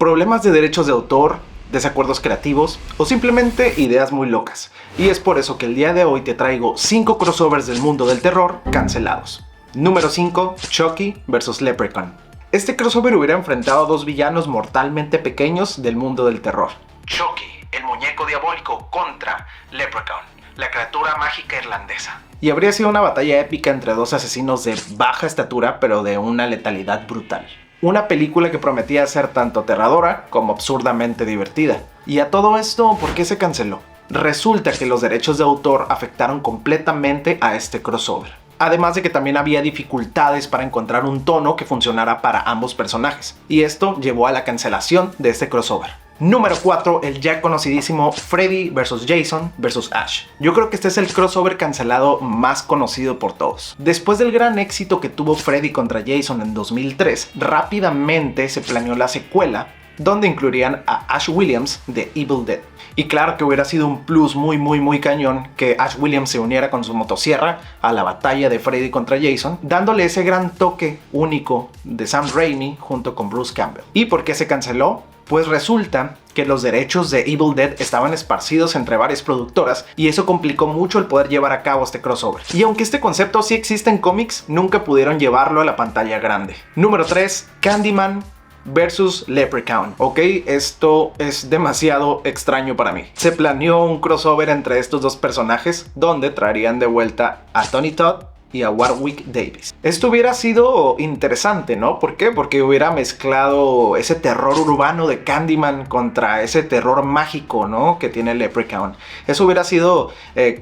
problemas de derechos de autor, desacuerdos creativos o simplemente ideas muy locas. Y es por eso que el día de hoy te traigo 5 crossovers del mundo del terror cancelados. Número 5. Chucky vs Leprechaun. Este crossover hubiera enfrentado a dos villanos mortalmente pequeños del mundo del terror. Chucky, el muñeco diabólico, contra Leprechaun, la criatura mágica irlandesa. Y habría sido una batalla épica entre dos asesinos de baja estatura pero de una letalidad brutal. Una película que prometía ser tanto aterradora como absurdamente divertida. Y a todo esto, ¿por qué se canceló? Resulta que los derechos de autor afectaron completamente a este crossover. Además de que también había dificultades para encontrar un tono que funcionara para ambos personajes. Y esto llevó a la cancelación de este crossover. Número 4, el ya conocidísimo Freddy vs Jason vs Ash. Yo creo que este es el crossover cancelado más conocido por todos. Después del gran éxito que tuvo Freddy contra Jason en 2003, rápidamente se planeó la secuela, donde incluirían a Ash Williams de Evil Dead. Y claro que hubiera sido un plus muy cañón que Ash Williams se uniera con su motosierra a la batalla de Freddy contra Jason, dándole ese gran toque único de Sam Raimi junto con Bruce Campbell. ¿Y por qué se canceló? Pues resulta que los derechos de Evil Dead estaban esparcidos entre varias productoras y eso complicó mucho el poder llevar a cabo este crossover. Y aunque este concepto sí existe en cómics, nunca pudieron llevarlo a la pantalla grande. Número 3, Candyman versus Leprechaun. Ok, esto es demasiado extraño para mí. Se planeó un crossover entre estos dos personajes donde traerían de vuelta a Tony Todd y a Warwick Davis. Esto hubiera sido interesante, ¿no? ¿Por qué? Porque hubiera mezclado ese terror urbano de Candyman contra ese terror mágico, ¿no? Que tiene Leprechaun. Eso hubiera sido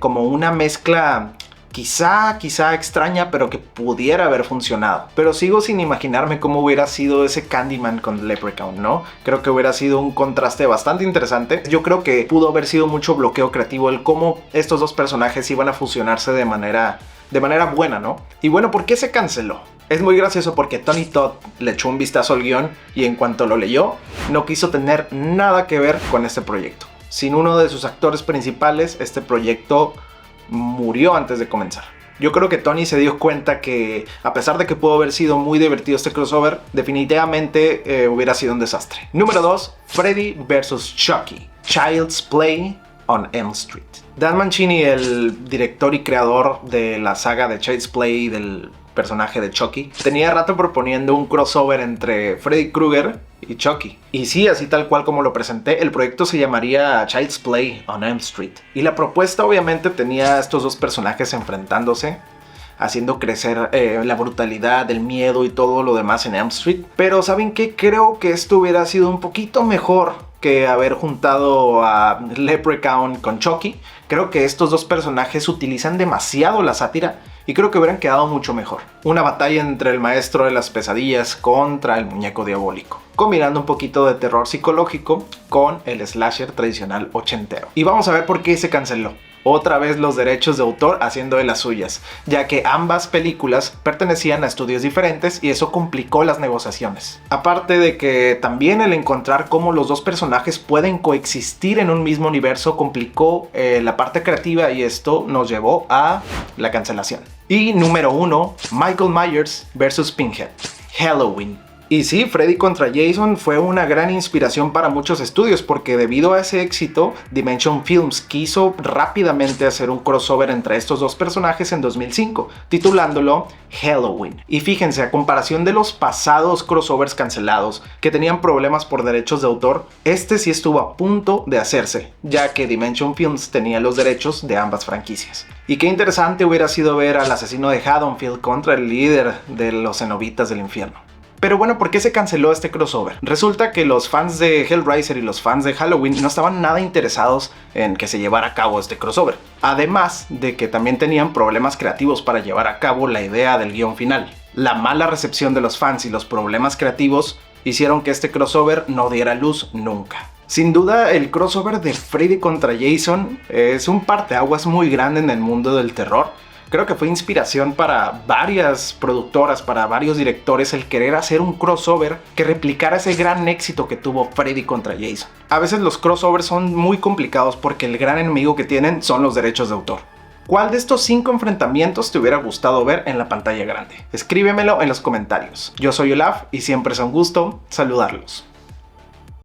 como una mezcla quizá extraña, pero que pudiera haber funcionado. Pero sigo sin imaginarme cómo hubiera sido ese Candyman con Leprechaun, ¿no? Creo que hubiera sido un contraste bastante interesante. Yo creo que pudo haber sido mucho bloqueo creativo el cómo estos dos personajes iban a fusionarse de manera buena, ¿no? Y bueno, ¿por qué se canceló? Es muy gracioso porque Tony Todd le echó un vistazo al guión y en cuanto lo leyó, no quiso tener nada que ver con este proyecto. Sin uno de sus actores principales, este proyecto murió antes de comenzar. Yo creo que Tony se dio cuenta que, a pesar de que pudo haber sido muy divertido este crossover, definitivamente hubiera sido un desastre. Número 2, Freddy vs Chucky, Child's Play on Elm Street. Dan Mancini, el director y creador de la saga de Child's Play del personaje de Chucky, tenía rato proponiendo un crossover entre Freddy Krueger y Chucky. Y sí, así tal cual como lo presenté, el proyecto se llamaría Child's Play on Elm Street. Y la propuesta obviamente tenía a estos dos personajes enfrentándose, haciendo crecer la brutalidad, el miedo y todo lo demás en Elm Street. Pero ¿saben qué? Creo que esto hubiera sido un poquito mejor que haber juntado a Leprechaun con Chucky. Creo que estos dos personajes utilizan demasiado la sátira y creo que hubieran quedado mucho mejor. Una batalla entre el maestro de las pesadillas contra el muñeco diabólico, combinando un poquito de terror psicológico con el slasher tradicional ochentero. Y vamos a ver por qué se canceló. Otra vez los derechos de autor haciendo de las suyas, ya que ambas películas pertenecían a estudios diferentes y eso complicó las negociaciones. Aparte de que también el encontrar cómo los dos personajes pueden coexistir en un mismo universo complicó la parte creativa y esto nos llevó a la cancelación. Y número 1, Michael Myers vs Pinhead, Halloween. Y sí, Freddy contra Jason fue una gran inspiración para muchos estudios porque debido a ese éxito, Dimension Films quiso rápidamente hacer un crossover entre estos dos personajes en 2005, titulándolo Halloween. Y fíjense, a comparación de los pasados crossovers cancelados que tenían problemas por derechos de autor, este sí estuvo a punto de hacerse, ya que Dimension Films tenía los derechos de ambas franquicias. Y qué interesante hubiera sido ver al asesino de Haddonfield contra el líder de los cenobitas del infierno. Pero bueno, ¿por qué se canceló este crossover? Resulta que los fans de Hellraiser y los fans de Halloween no estaban nada interesados en que se llevara a cabo este crossover. Además de que también tenían problemas creativos para llevar a cabo la idea del guión final. La mala recepción de los fans y los problemas creativos hicieron que este crossover no diera luz nunca. Sin duda, el crossover de Freddy contra Jason es un parteaguas muy grande en el mundo del terror. Creo que fue inspiración para varias productoras, para varios directores el querer hacer un crossover que replicara ese gran éxito que tuvo Freddy contra Jason. A veces los crossovers son muy complicados porque el gran enemigo que tienen son los derechos de autor. ¿Cuál de estos 5 enfrentamientos te hubiera gustado ver en la pantalla grande? Escríbemelo en los comentarios. Yo soy Olaf y siempre es un gusto saludarlos.